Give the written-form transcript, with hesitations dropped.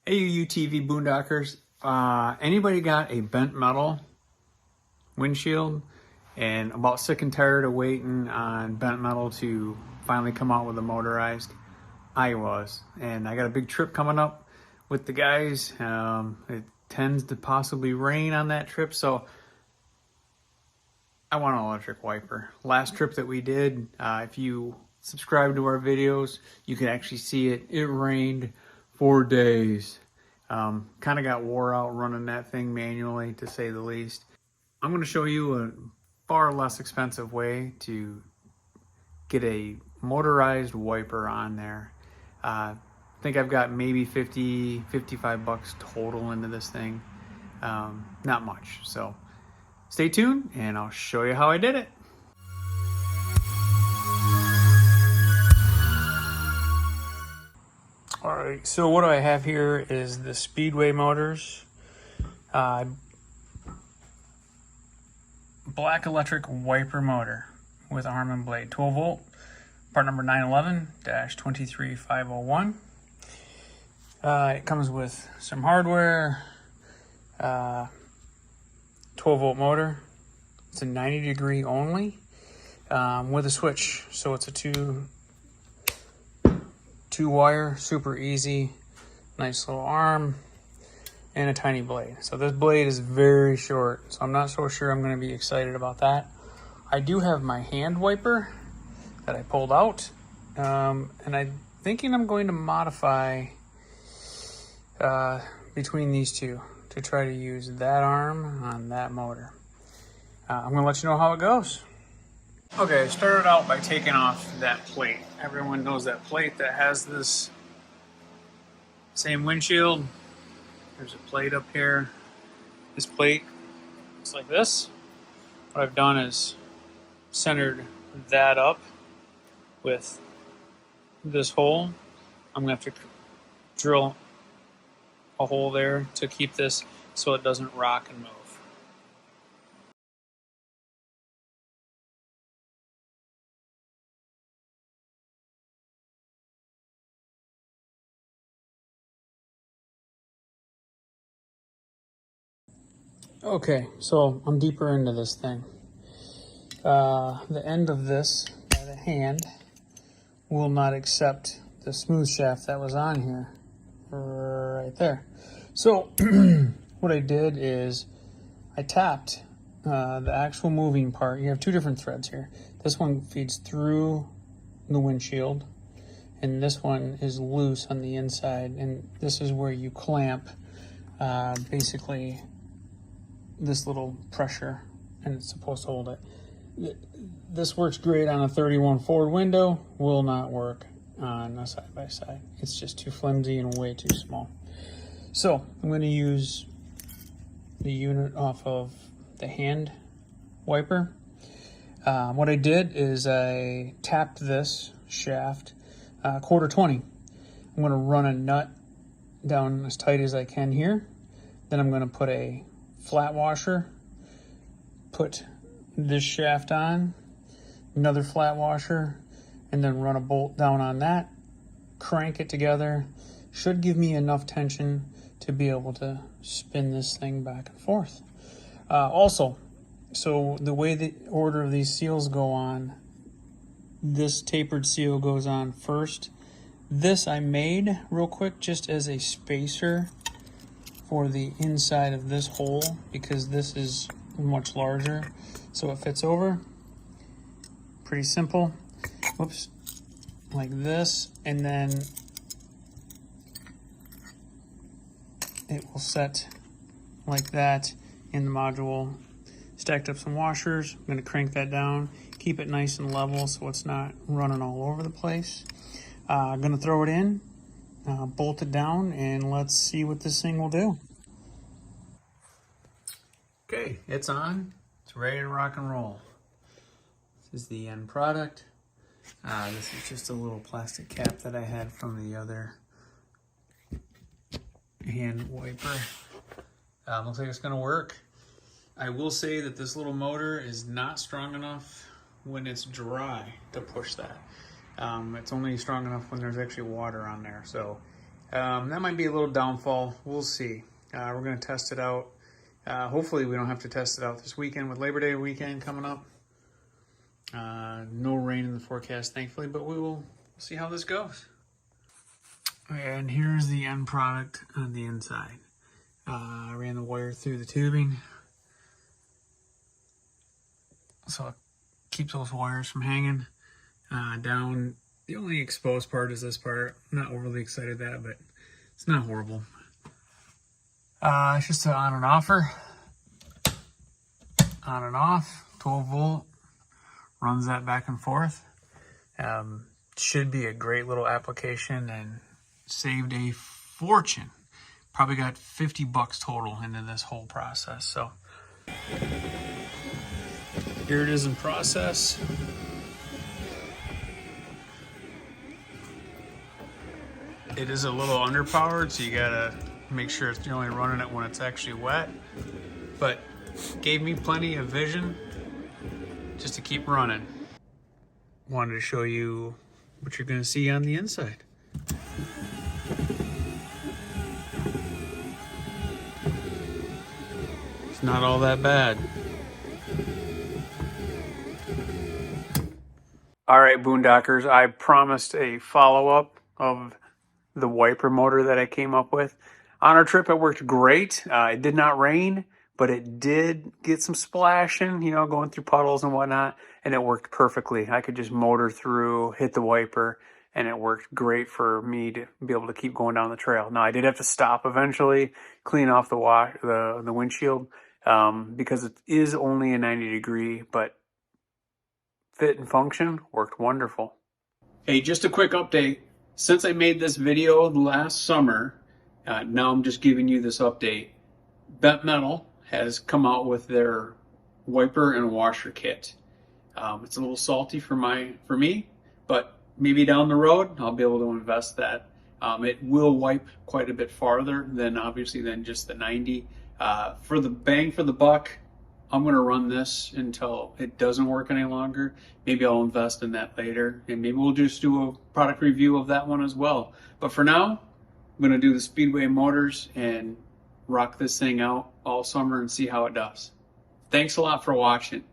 Hey, you UTV Boondockers. Anybody got a bent metal windshield and about sick and tired of waiting on bent metal to finally come out with a motorized? I was, and I got a big trip coming up with the guys. It tends to possibly rain on that trip, so I want an electric wiper. Last trip that we did, if you subscribe to our videos, you can actually see it. It rained for days. Kind of got wore out running that thing manually, to say the least. I'm going to show you a far less expensive way to get a motorized wiper on there. I think I've got maybe 55 bucks total into this thing. Not much. So stay tuned and I'll show you how I did it. All right, so what I have here is the Speedway Motors black electric wiper motor with arm and blade, 12 volt, part number 911-23501. It comes with some hardware, 12 volt motor. It's a 90 degree only, with a switch, so it's a two wire, super easy, nice little arm, and a tiny blade. So this blade is very short, so I'm not so sure I'm going to be excited about that. I do have my hand wiper that I pulled out, and I'm thinking I'm going to modify between these two to try to use that arm on that motor. I'm going to let you know how it goes. Okay, I started out by taking off that plate. Everyone knows that plate that has this same windshield. There's a plate up here. This plate looks like this. What I've done is centered that up with this hole. I'm going to have to drill a hole there to keep this so it doesn't rock and move. Okay, so I'm deeper into this thing. The end of this, by the hand, will not accept the smooth shaft that was on here, right there. So what I did is I tapped the actual moving part. You have two different threads here. This one feeds through the windshield, and this one is loose on the inside, and this is where you clamp basically this little pressure, and it's supposed to hold it. This works great on a 31 Ford window, will not work on a side-by-side. It's just too flimsy and way too small. So I'm going to use the unit off of the hand wiper. What I did is I tapped this shaft quarter 20. I'm going to run a nut down as tight as I can here. Then I'm going to put a flat washer, put this shaft on, another flat washer, and then run a bolt down on that, crank it together. Should give me enough tension to be able to spin this thing back and forth. Also, so the way the order of these seals go on, this tapered seal goes on first. This I made real quick just as a spacer for the inside of this hole, because this is much larger, so it fits over. Pretty simple. Whoops, like this, and then it will set like that in the module. Stacked up some washers. I'm going to crank that down, keep it nice and level so it's not running all over the place. I'm going to throw it in, bolt it down, and let's see what this thing will do. Okay, it's on. It's ready to rock and roll. This is the end product. This is just a little plastic cap that I had from the other hand wiper. Looks like it's going to work. I will say that this little motor is not strong enough when it's dry to push that. It's only strong enough when there's actually water on there. So That might be a little downfall. We'll see. We're going to test it out. Hopefully we don't have to test it out this weekend with Labor Day weekend coming up. No rain in the forecast, thankfully, but we will see how this goes. And here's the end product on the inside. I ran the wire through the tubing, so it keeps those wires from hanging down. The only exposed part is this part. I'm not overly excited at that, but it's not horrible. It's just an on and offer. On and off, 12 volt. Runs that back and forth. Should be a great little application and saved a fortune. Probably got $50 total into this whole process. So here it is in process. It is a little underpowered, so you gotta make sure you're only running it when it's actually wet. But gave me plenty of vision just to keep running. Wanted to show you what you're gonna see on the inside. It's not all that bad. All right, Boondockers, I promised a follow-up of the wiper motor that I came up with. On our trip, it worked great. It did not rain, but it did get some splashing, you know, going through puddles and whatnot, and it worked perfectly. I could just motor through, hit the wiper, and it worked great for me to be able to keep going down the trail. Now, I did have to stop eventually, clean off the windshield, because it is only a 90-degree, but fit and function worked wonderful. Hey, just a quick update. Since I made this video last summer, now I'm just giving you this update. Bent Metal has come out with their wiper and washer kit. It's a little salty for me, but maybe down the road I'll be able to invest that. It will wipe quite a bit farther than just the 90. For the bang for the buck, I'm going to run this until it doesn't work any longer. Maybe I'll invest in that later, and maybe we'll just do a product review of that one as well. But for now, I'm going to do the Speedway Motors and rock this thing out all summer and see how it does. Thanks a lot for watching.